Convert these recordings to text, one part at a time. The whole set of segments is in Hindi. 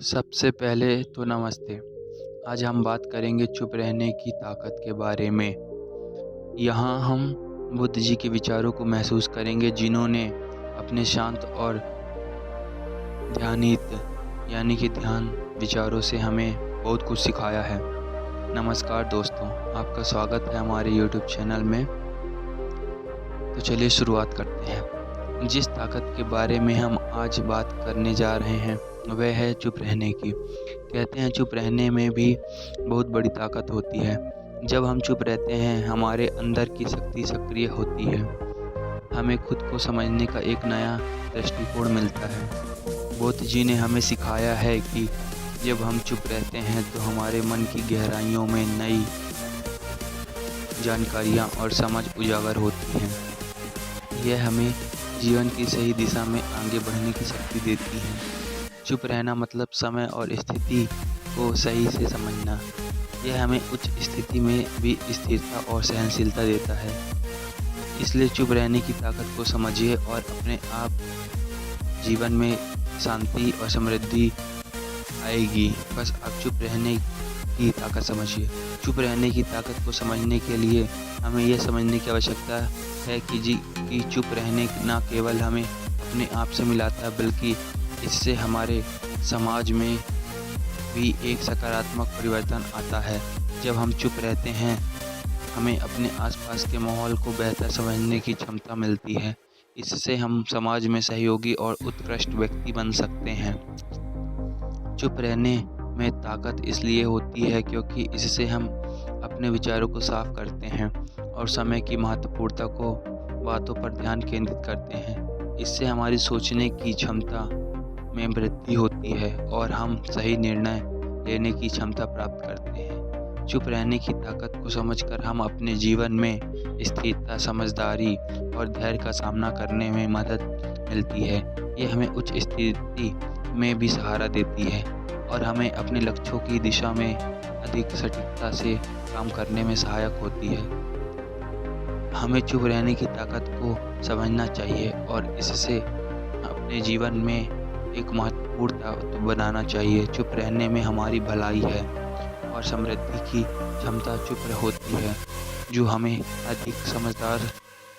सबसे पहले तो नमस्ते। आज हम बात करेंगे चुप रहने की ताकत के बारे में। यहाँ हम बुद्ध जी के विचारों को महसूस करेंगे, जिन्होंने अपने शांत और ध्यानित यानी कि ध्यान विचारों से हमें बहुत कुछ सिखाया है। नमस्कार दोस्तों, आपका स्वागत है हमारे YouTube चैनल में। तो चलिए शुरुआत करते हैं। जिस ताकत के बारे में हम आज बात करने जा रहे हैं वह है चुप रहने की। कहते हैं चुप रहने में भी बहुत बड़ी ताकत होती है। जब हम चुप रहते हैं हमारे अंदर की शक्ति सक्रिय होती है। हमें खुद को समझने का एक नया दृष्टिकोण मिलता है। बुद्ध जी ने हमें सिखाया है कि जब हम चुप रहते हैं तो हमारे मन की गहराइयों में नई जानकारियाँ और समझ उजागर होती हैं। यह हमें जीवन की सही दिशा में आगे बढ़ने की शक्ति देती है। चुप रहना मतलब समय और स्थिति को सही से समझना। यह हमें उच्च स्थिति में भी स्थिरता और सहनशीलता देता है। इसलिए चुप रहने की ताकत को समझिए और अपने आप जीवन में शांति और समृद्धि आएगी। बस आप चुप रहने की ताकत समझिए। चुप रहने की ताकत को समझने के लिए हमें यह समझने की आवश्यकता है कि चुप रहने न केवल हमें अपने आप से मिलाता है, बल्कि इससे हमारे समाज में भी एक सकारात्मक परिवर्तन आता है। जब हम चुप रहते हैं हमें अपने आसपास के माहौल को बेहतर समझने की क्षमता मिलती है। इससे हम समाज में सहयोगी और उत्कृष्ट व्यक्ति बन सकते हैं। चुप रहने में ताकत इसलिए होती है क्योंकि इससे हम अपने विचारों को साफ करते हैं और समय की महत्वपूर्णता को बातों पर ध्यान केंद्रित करते हैं। इससे हमारी सोचने की क्षमता में वृद्धि होती है और हम सही निर्णय लेने की क्षमता प्राप्त करते हैं। चुप रहने की ताकत को समझकर हम अपने जीवन में स्थिरता, समझदारी और धैर्य का सामना करने में मदद मिलती है। ये हमें उच्च स्थिति में भी सहारा देती है और हमें अपने लक्ष्यों की दिशा में अधिक सटीकता से काम करने में सहायक होती है। हमें चुप रहने की ताकत को समझना चाहिए और इससे अपने जीवन में एक महत्वपूर्ण ताकत बनाना चाहिए। चुप रहने में हमारी भलाई है और समृद्धि की क्षमता चुप होती है, जो हमें अधिक समझदार,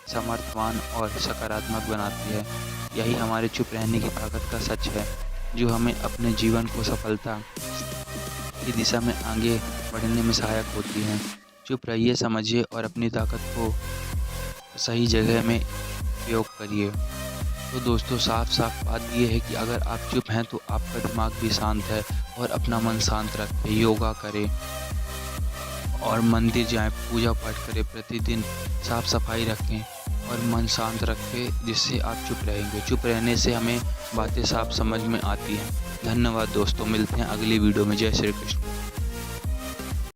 समर्थवान और सकारात्मक बनाती है। यही हमारे चुप रहने की ताकत का सच है, जो हमें अपने जीवन को सफलता की दिशा में आगे बढ़ने में सहायक होती है। चुप रहिए, समझिए और अपनी ताकत को सही जगह में उपयोग करिए। तो दोस्तों, साफ बात यह है कि अगर आप चुप हैं तो आपका दिमाग भी शांत है और अपना मन शांत रखें, योगा करें और मंदिर जाएं, पूजा पाठ करें, प्रतिदिन साफ सफाई रखें और मन शांत रखें, जिससे आप चुप रहेंगे। चुप रहने से हमें बातें साफ समझ में आती हैं। धन्यवाद दोस्तों, मिलते हैं अगली वीडियो में। जय श्री कृष्ण।